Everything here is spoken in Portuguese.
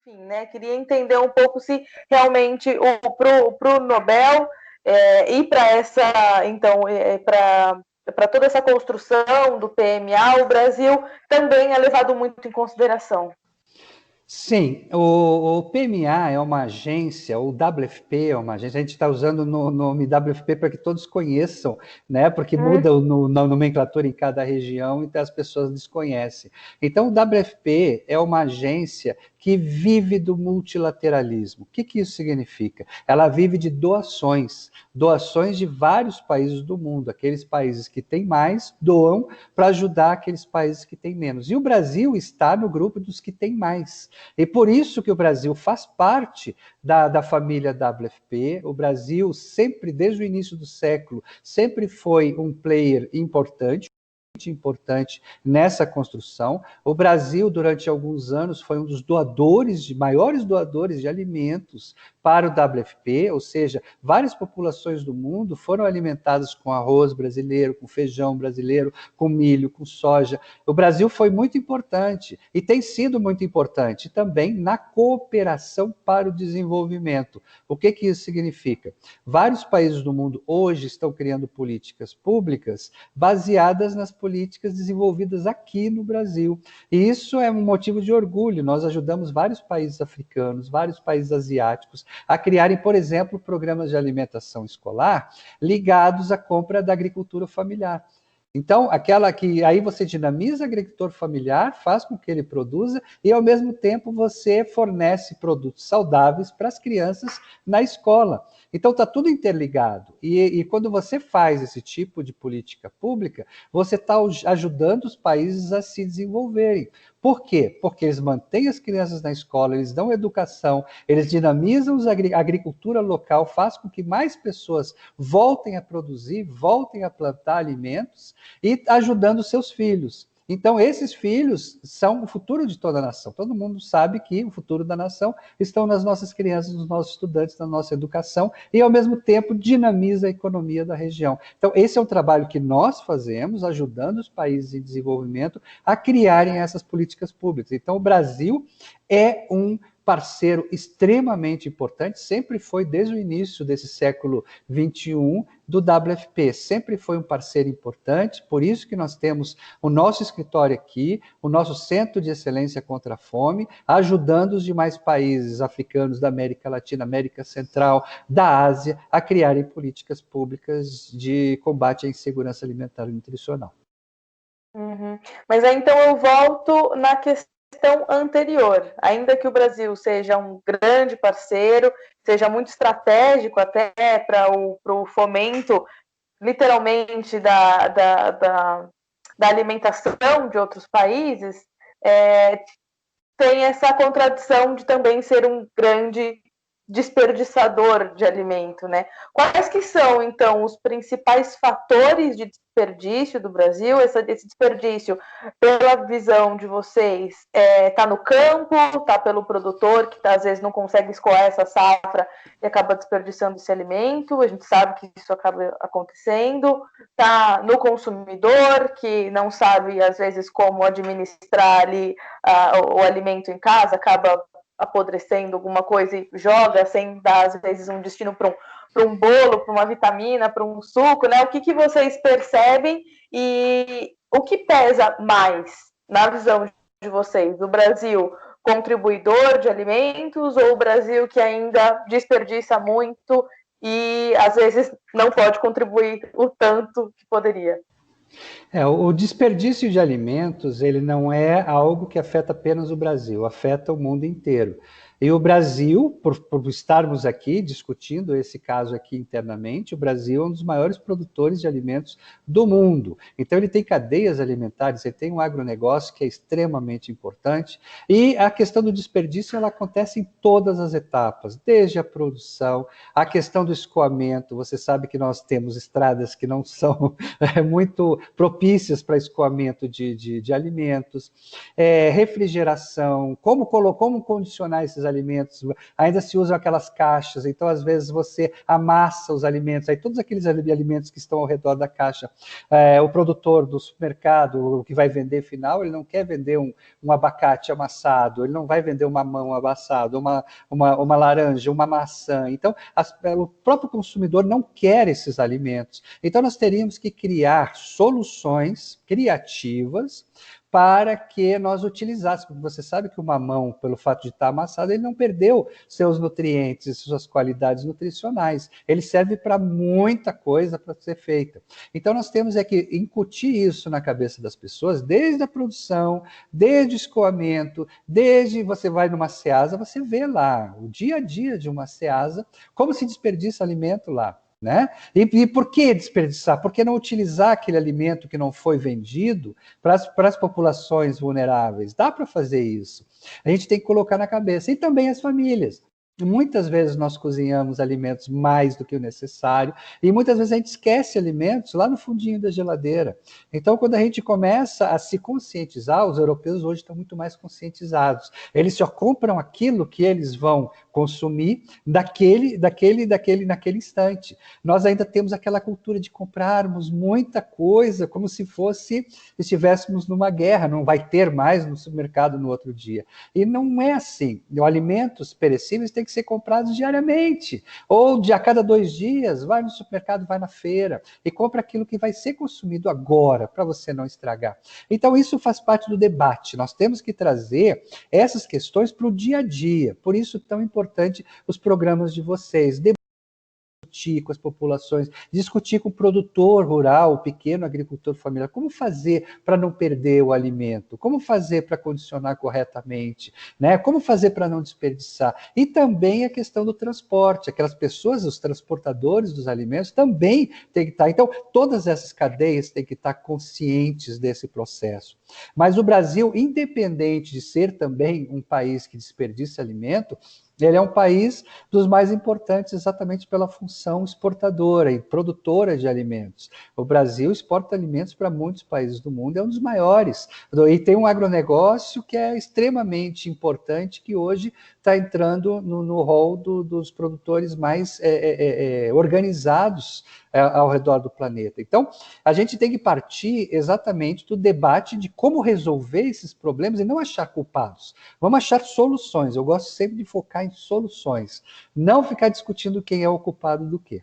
enfim, né? Queria entender um pouco se realmente para o Nobel e para essa, então, para toda essa construção do PMA, o Brasil também é levado muito em consideração. Sim, o PMA é uma agência, o WFP é uma agência, a gente está usando o nome WFP para que todos conheçam, né? Porque muda na nomenclatura em cada região, então as pessoas desconhecem. Então, o WFP é uma agência que vive do multilateralismo. O que isso significa? Ela vive de doações de vários países do mundo. Aqueles países que têm mais doam para ajudar aqueles países que têm menos. E o Brasil está no grupo dos que têm mais. E por isso que o Brasil faz parte da família WFP. O Brasil sempre, desde o início do século, sempre foi um player importante nessa construção. O Brasil, durante alguns anos, foi um dos maiores doadores de alimentos para o WFP, ou seja, várias populações do mundo foram alimentadas com arroz brasileiro, com feijão brasileiro, com milho, com soja. O Brasil foi muito importante e tem sido muito importante também na cooperação para o desenvolvimento. O que isso significa? Vários países do mundo hoje estão criando políticas públicas baseadas nas políticas desenvolvidas aqui no Brasil. E isso é um motivo de orgulho. Nós ajudamos vários países africanos, vários países asiáticos a criarem, por exemplo, programas de alimentação escolar ligados à compra da agricultura familiar. Então, aquela que aí você dinamiza o agricultor familiar, faz com que ele produza e, ao mesmo tempo, você fornece produtos saudáveis para as crianças na escola. Então, está tudo interligado. E quando você faz esse tipo de política pública, você está ajudando os países a se desenvolverem. Por quê? Porque eles mantêm as crianças na escola, eles dão educação, eles dinamizam a agricultura local, faz com que mais pessoas voltem a produzir, voltem a plantar alimentos e ajudando seus filhos. Então, esses filhos são o futuro de toda a nação. Todo mundo sabe que o futuro da nação estão nas nossas crianças, nos nossos estudantes, na nossa educação e, ao mesmo tempo, dinamiza a economia da região. Então, esse é um trabalho que nós fazemos, ajudando os países em desenvolvimento a criarem essas políticas públicas. Então, o Brasil é um parceiro extremamente importante, sempre foi desde o início desse século XXI do WFP, sempre foi um parceiro importante, por isso que nós temos o nosso escritório aqui, o nosso Centro de Excelência contra a Fome, ajudando os demais países africanos da América Latina, América Central, da Ásia, a criarem políticas públicas de combate à insegurança alimentar e nutricional. Mas aí então eu volto na questão anterior. Ainda que o Brasil seja um grande parceiro, seja muito estratégico até para o fomento, literalmente, da alimentação de outros países, tem essa contradição de também ser um grande desperdiçador de alimento, né? Quais que são, então, os principais fatores de desperdício do Brasil? Esse desperdício, pela visão de vocês, está no campo, está pelo produtor, que às vezes não consegue escoar essa safra e acaba desperdiçando esse alimento, a gente sabe que isso acaba acontecendo, está no consumidor, que não sabe, às vezes, como administrar ali o alimento em casa, acaba apodrecendo alguma coisa e joga sem dar, às vezes, um destino para um bolo, para uma vitamina, para um suco, né? O que vocês percebem e o que pesa mais na visão de vocês? O Brasil contribuidor de alimentos ou o Brasil que ainda desperdiça muito e, às vezes, não pode contribuir o tanto que poderia? O desperdício de alimentos, ele não é algo que afeta apenas o Brasil, afeta o mundo inteiro. E o Brasil, por estarmos aqui discutindo esse caso aqui internamente, o Brasil é um dos maiores produtores de alimentos do mundo. Então ele tem cadeias alimentares, ele tem um agronegócio que é extremamente importante. E a questão do desperdício, ela acontece em todas as etapas, desde a produção, a questão do escoamento. Você sabe que nós temos estradas que não são muito propícias para escoamento de alimentos, refrigeração, como condicionar esses alimentos alimentos, ainda se usam aquelas caixas, então às vezes você amassa os alimentos, aí todos aqueles alimentos que estão ao redor da caixa, o produtor do supermercado, o que vai vender final, ele não quer vender um abacate amassado, ele não vai vender um mamão amassado, uma laranja, uma maçã. Então, o próprio consumidor não quer esses alimentos. Então, nós teríamos que criar soluções criativas para que nós utilizássemos, porque você sabe que o mamão, pelo fato de estar amassado, ele não perdeu seus nutrientes e suas qualidades nutricionais. Ele serve para muita coisa para ser feita. Então nós temos que incutir isso na cabeça das pessoas, desde a produção, desde o escoamento, desde você vai numa ceasa, você vê lá o dia a dia de uma ceasa, como se desperdiça alimento lá. Né? E por que desperdiçar? Por que não utilizar aquele alimento que não foi vendido para as populações vulneráveis? Dá para fazer isso. A gente tem que colocar na cabeça. E também as famílias. Muitas vezes nós cozinhamos alimentos mais do que o necessário e muitas vezes a gente esquece alimentos lá no fundinho da geladeira. Então, quando a gente começa a se conscientizar, os europeus hoje estão muito mais conscientizados. Eles só compram aquilo que eles vão consumir naquele instante. Nós ainda temos aquela cultura de comprarmos muita coisa como se estivéssemos numa guerra, não vai ter mais no supermercado no outro dia. E não é assim. Os alimentos perecíveis têm que ser comprados diariamente, ou a cada 2 dias, vai no supermercado, vai na feira, e compra aquilo que vai ser consumido agora, para você não estragar. Então isso faz parte do debate, nós temos que trazer essas questões para o dia a dia, por isso tão importante os programas de vocês, discutir com as populações, discutir com o produtor rural, o pequeno agricultor familiar, como fazer para não perder o alimento, como fazer para condicionar corretamente, né? Como fazer para não desperdiçar. E também a questão do transporte, aquelas pessoas, os transportadores dos alimentos também têm que estar. Então, todas essas cadeias têm que estar conscientes desse processo. Mas o Brasil, independente de ser também um país que desperdiça alimento, ele é um país dos mais importantes exatamente pela função exportadora e produtora de alimentos. O Brasil exporta alimentos para muitos países do mundo, é um dos maiores. E tem um agronegócio que é extremamente importante, que hoje está entrando no rol dos produtores mais organizados ao redor do planeta. Então, a gente tem que partir exatamente do debate de como resolver esses problemas e não achar culpados. Vamos achar soluções. Eu gosto sempre de focar em soluções, não ficar discutindo quem é o culpado do quê.